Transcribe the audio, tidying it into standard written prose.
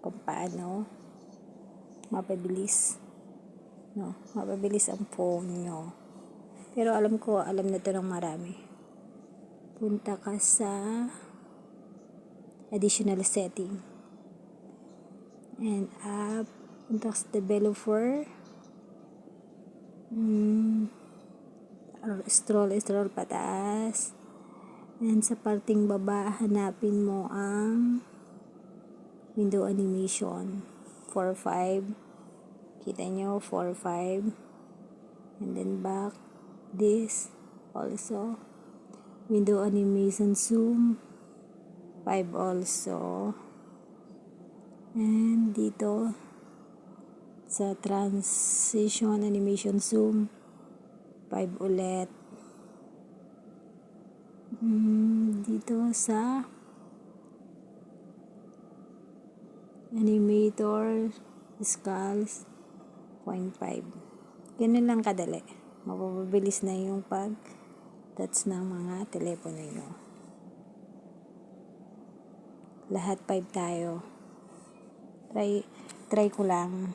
kung paano mapabilis, no? Mapabilis ang phone nyo. Pero alam na to ng marami. Punta ka sa additional setting and app, punta ka sa developer, scroll pataas, and sa parting baba hanapin mo ang window animation 4-5. Kita nyo 4-5, and then back this also window animation zoom 5 also, and dito sa transition animation zoom 5 ulit. Dito sa animator skulls 0.5. Ganun lang kadali. Mapapabilis na yung pag-touch ng mga telepono nyo. Lahat 5 tayo. Try ko lang.